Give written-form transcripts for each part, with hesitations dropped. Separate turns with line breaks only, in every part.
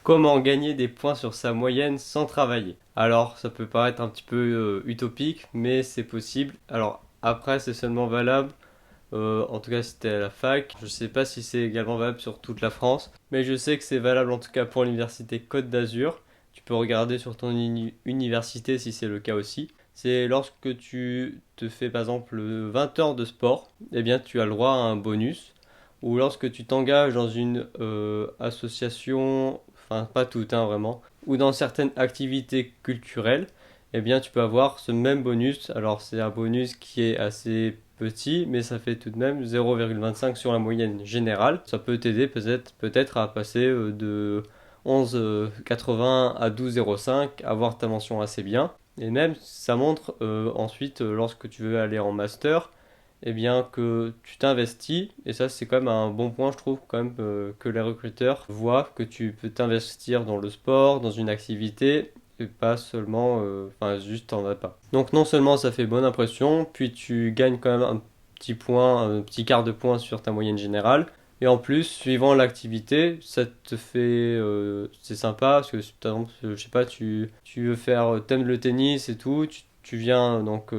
Comment gagner des points sur sa moyenne sans travailler? Alors, ça peut paraître un petit peu utopique, mais c'est possible. Alors, après, c'est seulement valable, en tout cas si t'es à la fac. Je sais pas si c'est également valable sur toute la France, mais je sais que c'est valable en tout cas pour l'université Côte d'Azur. Tu peux regarder sur ton université si c'est le cas aussi. C'est lorsque tu te fais par exemple 20 heures de sport, eh bien tu as le droit à un bonus. Ou lorsque tu t'engages dans une association, enfin pas toutes hein, vraiment, ou dans certaines activités culturelles, eh bien tu peux avoir ce même bonus. Alors c'est un bonus qui est assez petit, mais ça fait tout de même 0,25 sur la moyenne générale. Ça peut t'aider peut-être à passer de 11,80 à 12,05, avoir ta mention assez bien. Et même ça montre ensuite lorsque tu veux aller en master, eh bien que tu t'investis, et ça c'est quand même un bon point je trouve quand même que les recruteurs voient que tu peux t'investir dans le sport, dans une activité, et pas seulement, enfin juste t'en as pas. Donc non seulement ça fait bonne impression, puis tu gagnes quand même un petit point, un petit quart de point sur ta moyenne générale, et en plus suivant l'activité, ça te fait, c'est sympa, parce que par exemple, je sais pas, tu veux faire, t'aimes le tennis et tout, tu viens donc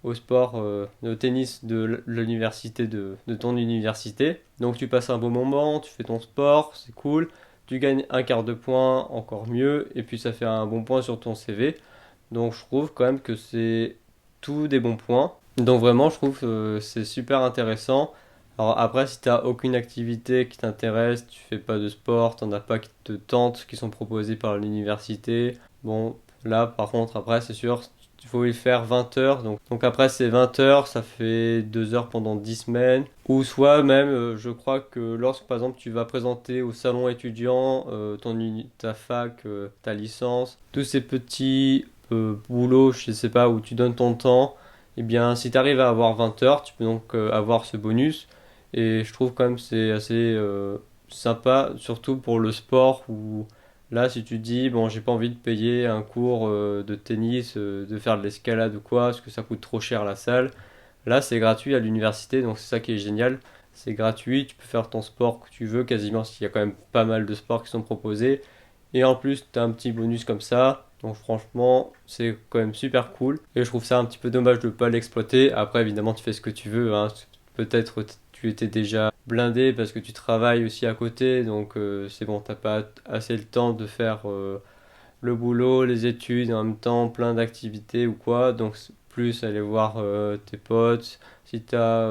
au sport, au tennis de l'université de ton université. Donc tu passes un beau moment, tu fais ton sport, c'est cool. Tu gagnes un quart de point, encore mieux, et puis ça fait un bon point sur ton CV. Donc je trouve quand même que c'est tout des bons points. Donc vraiment, je trouve que c'est super intéressant. Alors après, si tu n'as aucune activité qui t'intéresse, tu fais pas de sport, t'en as pas qui te tentent, qui sont proposés par l'université, bon, là par contre, après, c'est sûr, il faut y faire 20 heures. Donc après, c'est 20 heures, ça fait 2 heures pendant 10 semaines. Ou soit même, je crois que lorsque par exemple tu vas présenter au salon étudiant ta fac, ta licence, tous ces petits boulots, je sais pas, où tu donnes ton temps, eh bien si tu arrives à avoir 20 heures, tu peux donc avoir ce bonus. Et je trouve quand même c'est assez sympa, surtout pour le sport où là si tu dis bon j'ai pas envie de payer un cours de tennis, de faire de l'escalade ou quoi, parce que ça coûte trop cher la salle. Là c'est gratuit à l'université, donc c'est ça qui est génial. C'est gratuit, tu peux faire ton sport que tu veux quasiment, s'il y a quand même pas mal de sports qui sont proposés. Et en plus tu as un petit bonus comme ça. Donc franchement, c'est quand même super cool. Et je trouve ça un petit peu dommage de ne pas l'exploiter. Après, évidemment, tu fais ce que tu veux, hein. Peut-être tu étais déjà blindé parce que tu travailles aussi à côté. Donc c'est bon, t'as pas assez le temps de faire le boulot, les études, et en même temps plein d'activités ou quoi. Donc plus aller voir tes potes, si tu as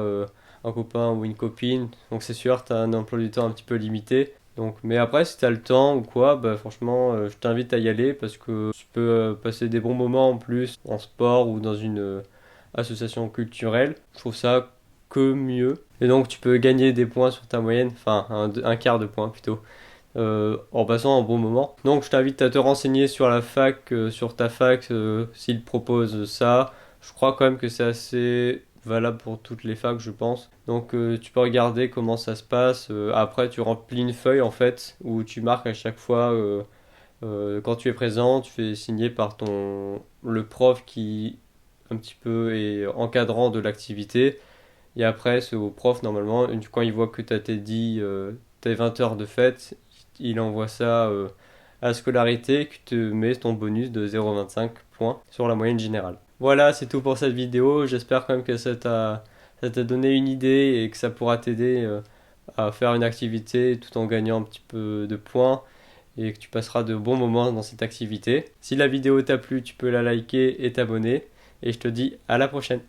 un copain ou une copine. Donc c'est sûr, tu as un emploi du temps un petit peu limité. Donc, mais après, si tu as le temps ou quoi, bah, franchement, je t'invite à y aller parce que tu peux passer des bons moments en plus en sport ou dans une association culturelle. Je trouve ça que mieux. Et donc tu peux gagner des points sur ta moyenne, enfin un quart de point plutôt en passant un bon moment. Donc je t'invite à te renseigner sur la fac, sur ta fac, s'ils proposent ça. Je crois quand même que c'est assez valable pour toutes les facs, je pense. Donc tu peux regarder comment ça se passe. Après, tu remplis une feuille en fait où tu marques à chaque fois quand tu es présent, tu fais signer par le prof qui un petit peu est encadrant de l'activité. Et après, c'est au prof, normalement, quand il voit que tu as tes 20 heures de fête, il envoie ça à la scolarité, qui te met ton bonus de 0,25 points sur la moyenne générale. Voilà, c'est tout pour cette vidéo. J'espère quand même que ça t'a donné une idée et que ça pourra t'aider à faire une activité tout en gagnant un petit peu de points et que tu passeras de bons moments dans cette activité. Si la vidéo t'a plu, tu peux la liker et t'abonner. Et je te dis à la prochaine.